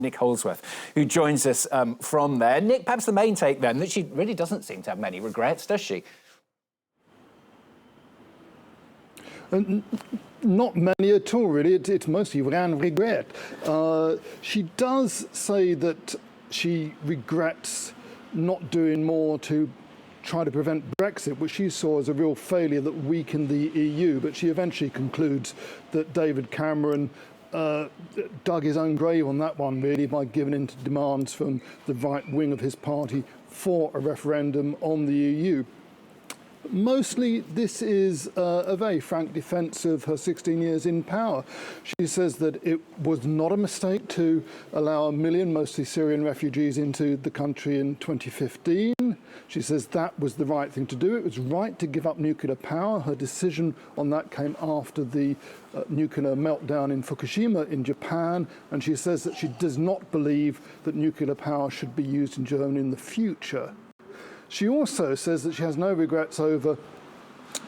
Nick Holdsworth, who joins us from there. Nick, perhaps the main take then, that she really doesn't seem to have many regrets, does she? Not many at all, really. It's mostly rien regret. She does say that she regrets not doing more to try to prevent Brexit, which she saw as a real failure that weakened the EU. But she eventually concludes that David Cameron dug his own grave on that one, really, by giving in to demands from the right wing of his party for a referendum on the EU. Mostly, this is a very frank defence of her 16 years in power. She says that it was not a mistake to allow 1 million, mostly Syrian refugees, into the country in 2015. She says that was the right thing to do. It was right to give up nuclear power. Her decision on that came after the nuclear meltdown in Fukushima in Japan. And she says that she does not believe that nuclear power should be used in Germany in the future. She also says that she has no regrets over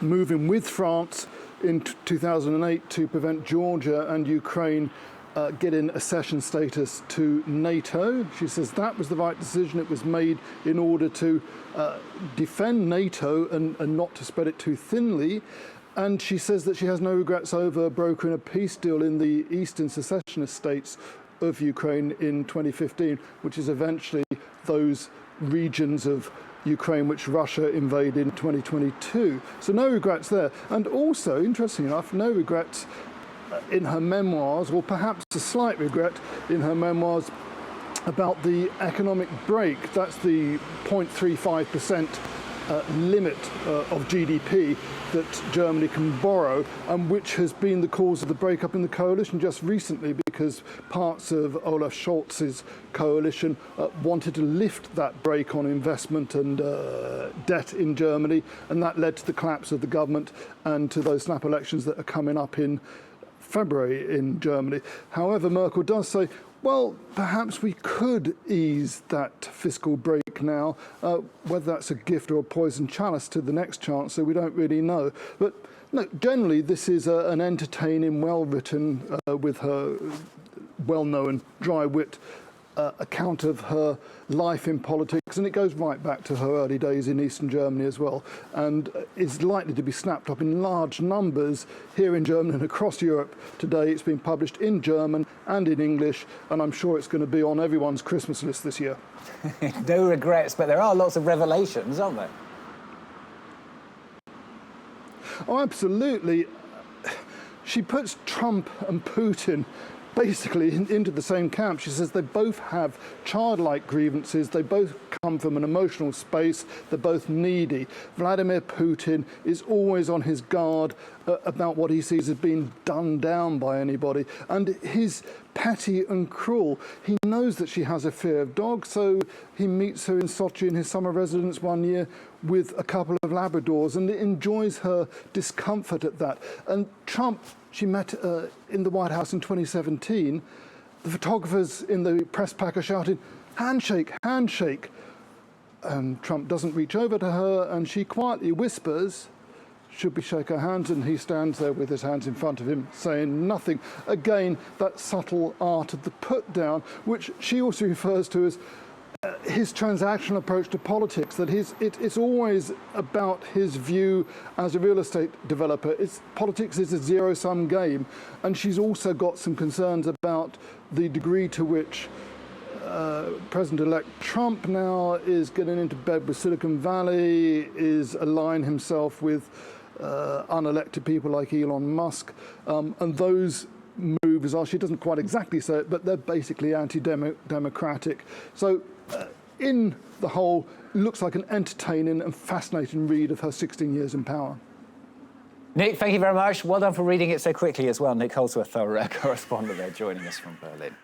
moving with France in 2008 to prevent Georgia and Ukraine getting accession status to NATO. She says that was the right decision. It was made in order to defend NATO and not to spread it too thinly. And she says that she has no regrets over brokering a peace deal in the eastern secessionist states of Ukraine in 2015, which is eventually those regions of Ukraine which Russia invaded in 2022. So no regrets there. And also, interestingly enough, no regrets in her memoirs, or perhaps a slight regret in her memoirs about the economic break. That's the 0.35% limit of GDP that Germany can borrow, and which has been the cause of the breakup in the coalition just recently, because parts of Olaf Scholz's coalition wanted to lift that brake on investment and debt in Germany, and that led to the collapse of the government and to those snap elections that are coming up in February in Germany. However, Merkel does say, well, perhaps we could ease that fiscal brake now. Whether that's a gift or a poison chalice to the next chancellor, we don't really know. But no, generally, this is an entertaining, well-written, with her well-known dry wit account of her life in politics, and it goes right back to her early days in Eastern Germany as well, and is likely to be snapped up in large numbers here in Germany and across Europe today. It's been published in German and in English, and I'm sure it's going to be on everyone's Christmas list this year. No regrets, but there are lots of revelations, aren't there? Oh, absolutely. She puts Trump and Putin basically into the same camp. She says they both have childlike grievances, they both come from an emotional space, they're both needy. Vladimir Putin is always on his guard about what he sees as being done down by anybody, and he's petty and cruel. He knows that she has a fear of dogs, so he meets her in Sochi in his summer residence one year with a couple of Labradors and enjoys her discomfort at that. And Trump, she met in the White House in 2017. The photographers in the press pack are shouting, "Handshake, handshake." And Trump doesn't reach over to her, and she quietly whispers, "Should we shake her hands?" And he stands there with his hands in front of him, saying nothing. Again, that subtle art of the put down, which she also refers to as his transactional approach to politics, that it's always about his view as a real estate developer. Politics is a zero-sum game, and she's also got some concerns about the degree to which President-elect Trump now is getting into bed with Silicon Valley, is aligning himself with unelected people like Elon Musk, and those moves are, she doesn't quite exactly say it, but they're basically anti-democratic. So in the whole, looks like an entertaining and fascinating read of her 16 years in power. Nick, thank you very much. Well done for reading it so quickly as well. Nick Holdsworth, our correspondent there, joining us from Berlin.